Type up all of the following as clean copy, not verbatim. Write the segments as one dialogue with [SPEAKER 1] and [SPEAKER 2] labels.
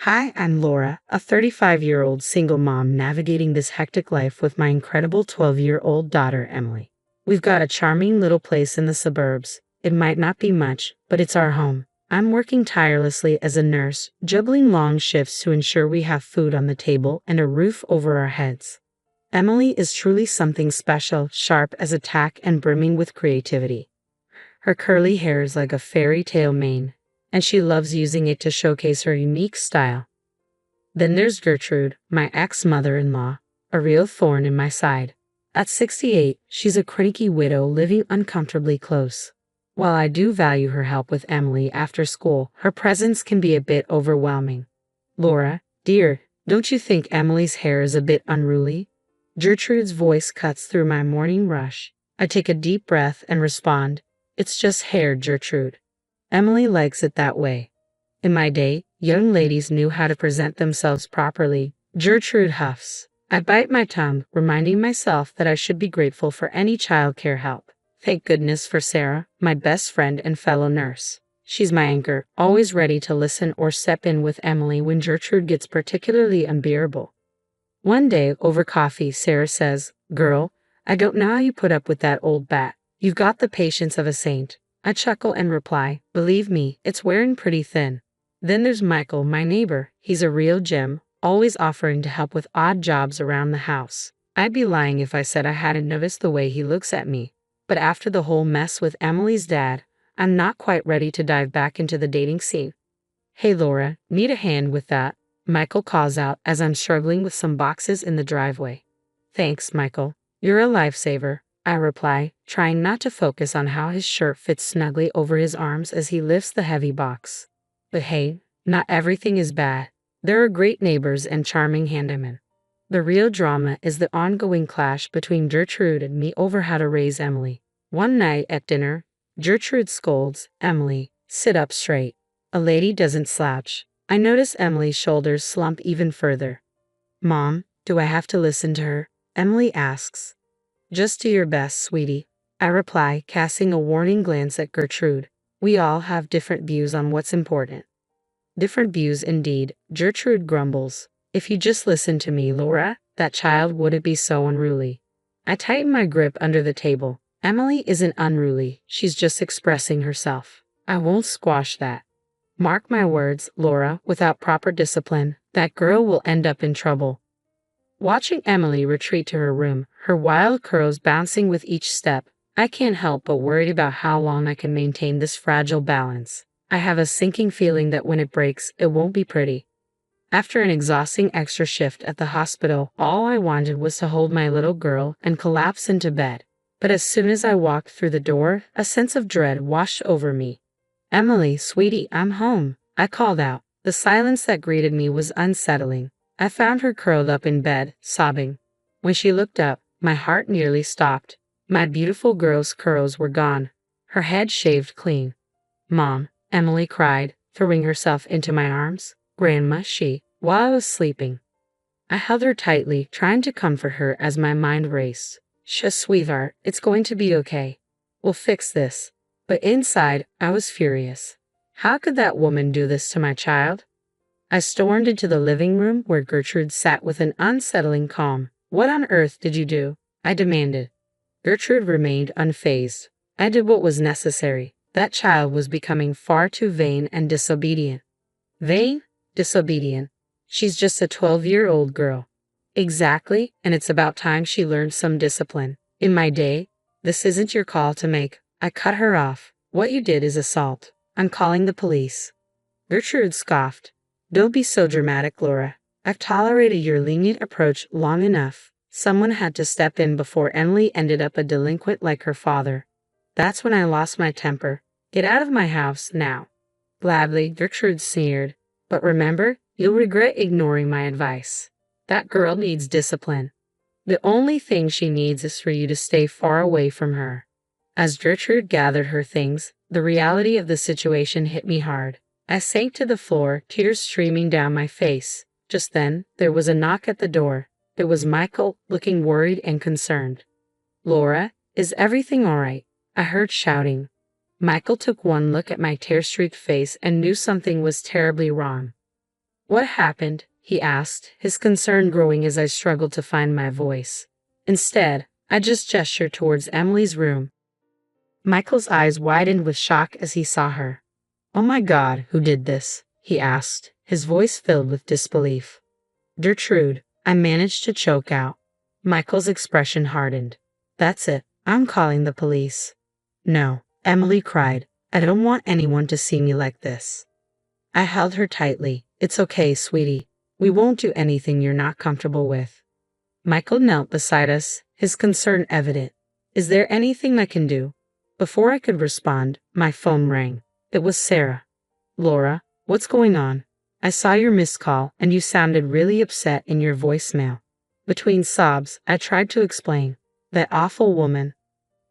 [SPEAKER 1] Hi, I'm Laura, a 35-year-old single mom navigating this hectic life with my incredible 12-year-old daughter, Emily. We've got a charming little place in the suburbs. It might not be much, but it's our home. I'm working tirelessly as a nurse, juggling long shifts to ensure we have food on the table and a roof over our heads. Emily is truly something special, sharp as a tack and brimming with creativity. Her curly hair is like a fairy tale mane, and she loves using it to showcase her unique style. Then there's Gertrude, my ex-mother-in-law, a real thorn in my side. At 68, she's a cranky widow living uncomfortably close. While I do value her help with Emily after school, her presence can be a bit overwhelming. Laura, dear, don't you think Emily's hair is a bit unruly? Gertrude's voice cuts through my morning rush. I take a deep breath and respond, it's just hair, Gertrude. Emily likes it that way. In my day, young ladies knew how to present themselves properly. Gertrude huffs. I bite my tongue, reminding myself that I should be grateful for any childcare help. Thank goodness for Sarah, my best friend and fellow nurse. She's my anchor, always ready to listen or step in with Emily when Gertrude gets particularly unbearable. One day, over coffee, Sarah says, "Girl, I don't know how you put up with that old bat. You've got the patience of a saint." I chuckle and reply, "Believe me, it's wearing pretty thin." Then there's Michael, my neighbor. He's a real gem, always offering to help with odd jobs around the house. I'd be lying if I said I hadn't noticed the way he looks at me. But after the whole mess with Emily's dad, I'm not quite ready to dive back into the dating scene. "Hey Laura, need a hand with that?" Michael calls out as I'm struggling with some boxes in the driveway. "Thanks, Michael. You're a lifesaver," I reply, trying not to focus on how his shirt fits snugly over his arms as he lifts the heavy box. But hey, not everything is bad. There are great neighbors and charming handymen. The real drama is the ongoing clash between Gertrude and me over how to raise Emily. One night at dinner, Gertrude scolds, "Emily, sit up straight. A lady doesn't slouch." I notice Emily's shoulders slump even further. "Mom, do I have to listen to her?" Emily asks. "Just do your best, sweetie," I reply, casting a warning glance at Gertrude. We all have different views on what's important. Different views indeed, Gertrude grumbles. "If you just listened to me, Laura, that child wouldn't be so unruly." I tighten my grip under the table. Emily isn't unruly, she's just expressing herself. I won't squash that. Mark my words, Laura, without proper discipline, that girl will end up in trouble. Watching Emily retreat to her room, her wild curls bouncing with each step, I can't help but worry about how long I can maintain this fragile balance. I have a sinking feeling that when it breaks, it won't be pretty. After an exhausting extra shift at the hospital, all I wanted was to hold my little girl and collapse into bed. But as soon as I walked through the door, a sense of dread washed over me. "Emily, sweetie, I'm home," I called out. The silence that greeted me was unsettling. I found her curled up in bed, sobbing. When she looked up, my heart nearly stopped. My beautiful girl's curls were gone, her head shaved clean. "Mom," Emily cried, throwing herself into my arms. "Grandma, while I was sleeping." I held her tightly, trying to comfort her as my mind raced. "Shush, sweetheart, it's going to be okay. We'll fix this." But inside, I was furious. How could that woman do this to my child? I stormed into the living room where Gertrude sat with an unsettling calm. "What on earth did you do?" I demanded. Gertrude remained unfazed. "I did what was necessary. That child was becoming far too vain and disobedient." "Vain? Disobedient? She's just a 12-year-old girl." "Exactly, and it's about time she learned some discipline. In my day, this isn't your call to make." I cut her off. "What you did is assault. I'm calling the police." Gertrude scoffed. "Don't be so dramatic, Laura. I've tolerated your lenient approach long enough. Someone had to step in before Emily ended up a delinquent like her father. That's when I lost my temper. Get out of my house, now." Gladly, Gertrude sneered. "But remember, you'll regret ignoring my advice. That girl needs discipline. The only thing she needs is for you to stay far away from her." As Gertrude gathered her things, the reality of the situation hit me hard. I sank to the floor, tears streaming down my face. Just then, there was a knock at the door. It was Michael, looking worried and concerned. "Laura, is everything all right?" I heard shouting. Michael took one look at my tear-streaked face and knew something was terribly wrong. What happened? He asked, his concern growing as I struggled to find my voice. Instead, I just gestured towards Emily's room. Michael's eyes widened with shock as he saw her. Oh my God, who did this? He asked, his voice filled with disbelief. Gertrude, I managed to choke out. Michael's expression hardened. That's it, I'm calling the police. No, Emily cried. I don't want anyone to see me like this. I held her tightly. It's okay, sweetie. We won't do anything you're not comfortable with. Michael knelt beside us, his concern evident. Is there anything I can do? Before I could respond, my phone rang. It was Sarah. Laura, what's going on? I saw your missed call and you sounded really upset in your voicemail. Between sobs, I tried to explain. That awful woman.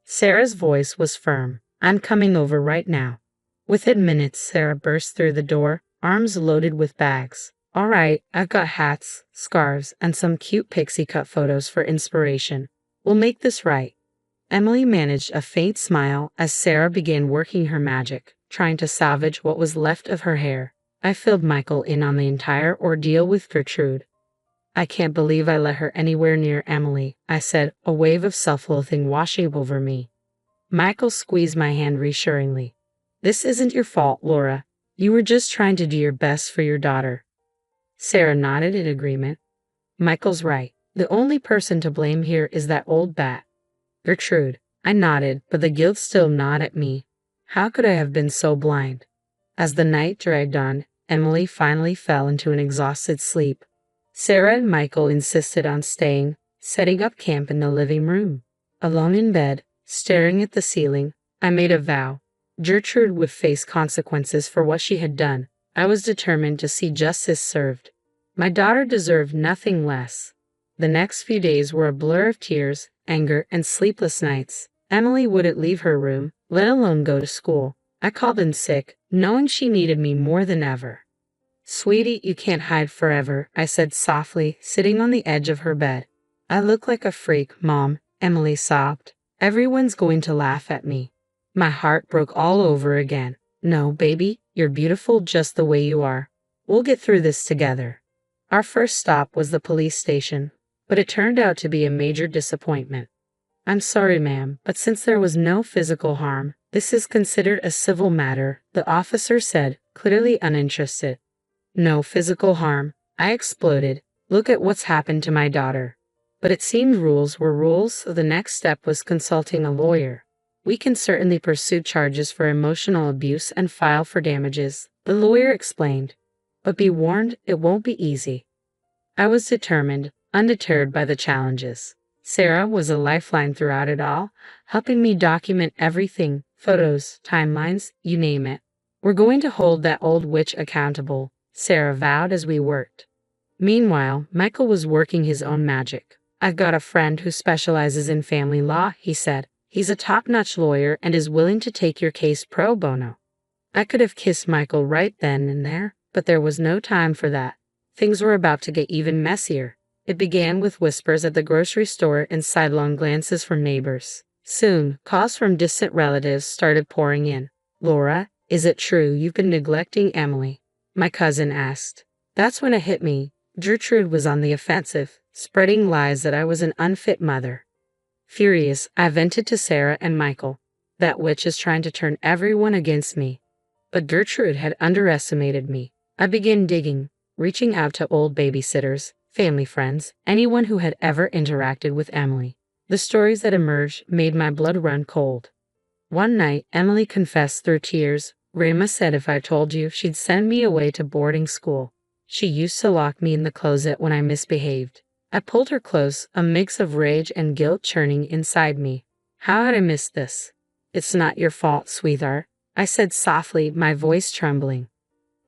[SPEAKER 1] Sarah's voice was firm. I'm coming over right now. Within minutes, Sarah burst through the door, arms loaded with bags. All right, I've got hats, scarves, and some cute pixie cut photos for inspiration. We'll make this right. Emily managed a faint smile as Sarah began working her magic, trying to salvage what was left of her hair. I filled Michael in on the entire ordeal with Gertrude. I can't believe I let her anywhere near Emily, I said, a wave of self-loathing washing over me. Michael squeezed my hand reassuringly. This isn't your fault, Laura. You were just trying to do your best for your daughter. Sarah nodded in agreement. Michael's right. The only person to blame here is that old bat. Gertrude. I nodded, but the guilt still gnawed at me. How could I have been so blind? As the night dragged on, Emily finally fell into an exhausted sleep. Sarah and Michael insisted on staying, setting up camp in the living room. Alone in bed, staring at the ceiling, I made a vow. Gertrude would face consequences for what she had done. I was determined to see justice served. My daughter deserved nothing less. The next few days were a blur of tears, anger, and sleepless nights. Emily wouldn't leave her room, let alone go to school. I called in sick, knowing she needed me more than ever. Sweetie, you can't hide forever, I said softly, sitting on the edge of her bed. I look like a freak, Mom, Emily sobbed. Everyone's going to laugh at me. My heart broke all over again. No, baby, you're beautiful just the way you are. We'll get through this together. Our first stop was the police station, but it turned out to be a major disappointment. I'm sorry, ma'am, but since there was no physical harm, this is considered a civil matter, the officer said, clearly uninterested. No physical harm, I exploded. Look at what's happened to my daughter. But it seemed rules were rules, so the next step was consulting a lawyer. We can certainly pursue charges for emotional abuse and file for damages, the lawyer explained. But be warned, it won't be easy. I was determined, undeterred by the challenges. Sarah was a lifeline throughout it all, helping me document everything, photos, timelines, you name it. We're going to hold that old witch accountable, Sarah vowed as we worked. Meanwhile, Michael was working his own magic. I've got a friend who specializes in family law, he said. He's a top-notch lawyer and is willing to take your case pro bono. I could have kissed Michael right then and there, but there was no time for that. Things were about to get even messier. It began with whispers at the grocery store and sidelong glances from neighbors. Soon, calls from distant relatives started pouring in. Laura, is it true you've been neglecting Emily? My cousin asked. That's when it hit me. Gertrude was on the offensive, spreading lies that I was an unfit mother. Furious, I vented to Sarah and Michael. That witch is trying to turn everyone against me. But Gertrude had underestimated me. I began digging, reaching out to old babysitters, family friends, anyone who had ever interacted with Emily. The stories that emerged made my blood run cold. One night, Emily confessed through tears. Rama said if I told you, she'd send me away to boarding school. She used to lock me in the closet when I misbehaved. I pulled her close, a mix of rage and guilt churning inside me. How had I missed this? It's not your fault, sweetheart, I said softly, my voice trembling.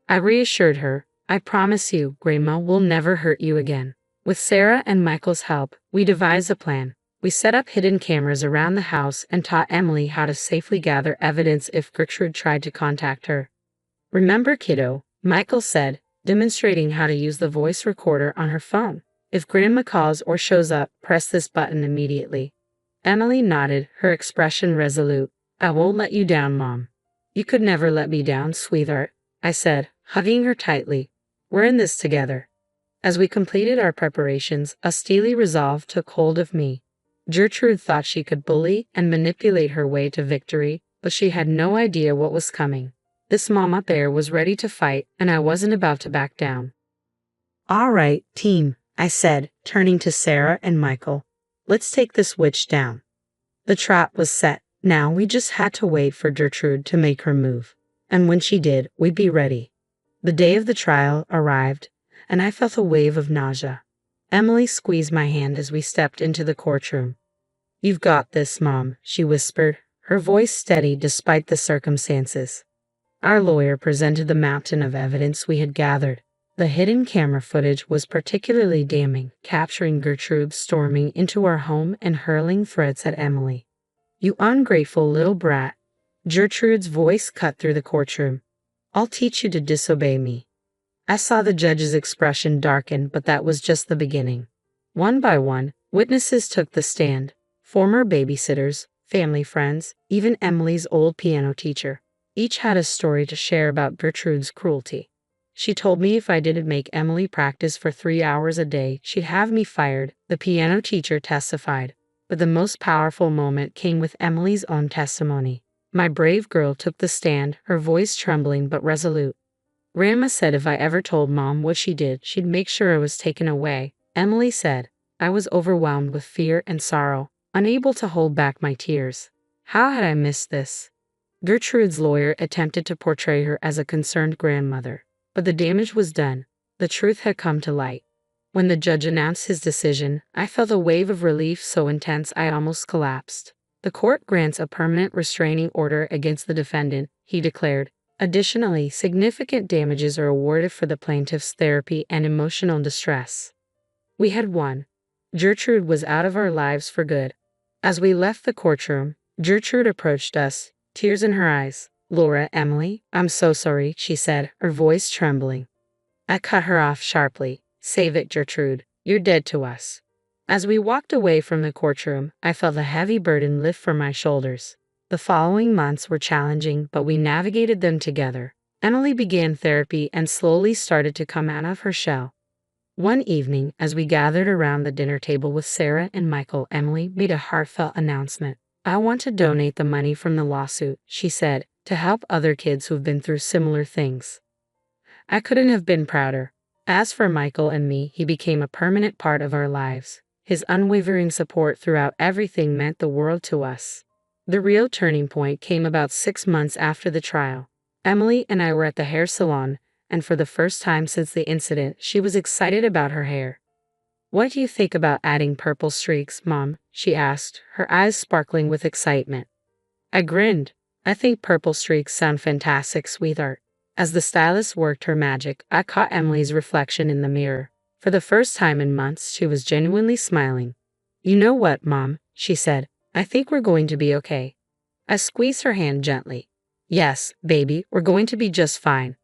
[SPEAKER 1] I reassured her. I promise you, Grandma will never hurt you again. With Sarah and Michael's help, we devised a plan. We set up hidden cameras around the house and taught Emily how to safely gather evidence if Gertrude tried to contact her. Remember, kiddo, Michael said, demonstrating how to use the voice recorder on her phone. If Grandma calls or shows up, press this button immediately. Emily nodded, her expression resolute. I won't let you down, Mom. You could never let me down, sweetheart, I said, hugging her tightly. We're in this together. As we completed our preparations, a steely resolve took hold of me. Gertrude thought she could bully and manipulate her way to victory, but she had no idea what was coming. This mama bear was ready to fight, and I wasn't about to back down. "All right, team," I said, turning to Sarah and Michael. "Let's take this witch down." The trap was set. Now we just had to wait for Gertrude to make her move. And when she did, we'd be ready. The day of the trial arrived, and I felt a wave of nausea. Emily squeezed my hand as we stepped into the courtroom. "You've got this, Mom," she whispered, her voice steady despite the circumstances. Our lawyer presented the mountain of evidence we had gathered. The hidden camera footage was particularly damning, capturing Gertrude storming into our home and hurling threats at Emily. "You ungrateful little brat." Gertrude's voice cut through the courtroom. "I'll teach you to disobey me." I saw the judge's expression darken, but that was just the beginning. One by one, witnesses took the stand. Former babysitters, family friends, even Emily's old piano teacher. Each had a story to share about Gertrude's cruelty. She told me if I didn't make Emily practice for 3 hours a day, she'd have me fired, the piano teacher testified. But the most powerful moment came with Emily's own testimony. My brave girl took the stand, her voice trembling but resolute. "Grandma said if I ever told Mom what she did, she'd make sure it was taken away," Emily said. I was overwhelmed with fear and sorrow, unable to hold back my tears. How had I missed this? Gertrude's lawyer attempted to portray her as a concerned grandmother, but the damage was done. The truth had come to light. When the judge announced his decision, I felt a wave of relief so intense I almost collapsed. "The court grants a permanent restraining order against the defendant," he declared. "Additionally, significant damages are awarded for the plaintiff's therapy and emotional distress." We had won. Gertrude was out of our lives for good. As we left the courtroom, Gertrude approached us, tears in her eyes. "Laura, Emily, I'm so sorry," she said, her voice trembling. I cut her off sharply. "Save it, Gertrude. You're dead to us." As we walked away from the courtroom, I felt a heavy burden lift from my shoulders. The following months were challenging, but we navigated them together. Emily began therapy and slowly started to come out of her shell. One evening, as we gathered around the dinner table with Sarah and Michael, Emily made a heartfelt announcement. "I want to donate the money from the lawsuit," she said, "to help other kids who've been through similar things." I couldn't have been prouder. As for Michael and me, he became a permanent part of our lives. His unwavering support throughout everything meant the world to us. The real turning point came about 6 months after the trial. Emily and I were at the hair salon, and for the first time since the incident, she was excited about her hair. "What do you think about adding purple streaks, Mom?" she asked, her eyes sparkling with excitement. I grinned. "I think purple streaks sound fantastic, sweetheart." As the stylist worked her magic, I caught Emily's reflection in the mirror. For the first time in months, she was genuinely smiling. "You know what, Mom?" she said. "I think we're going to be okay." I squeezed her hand gently. "Yes, baby, we're going to be just fine."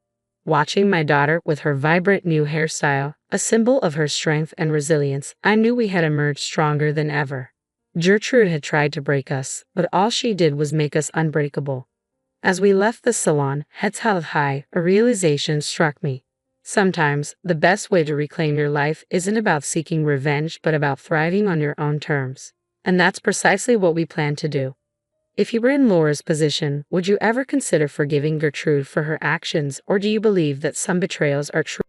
[SPEAKER 1] Watching my daughter with her vibrant new hairstyle, a symbol of her strength and resilience, I knew we had emerged stronger than ever. Gertrude had tried to break us, but all she did was make us unbreakable. As we left the salon, heads held high, a realization struck me. Sometimes, the best way to reclaim your life isn't about seeking revenge, but about thriving on your own terms. And that's precisely what we plan to do. If you were in Laura's position, would you ever consider forgiving Gertrude for her actions, or do you believe that some betrayals are true?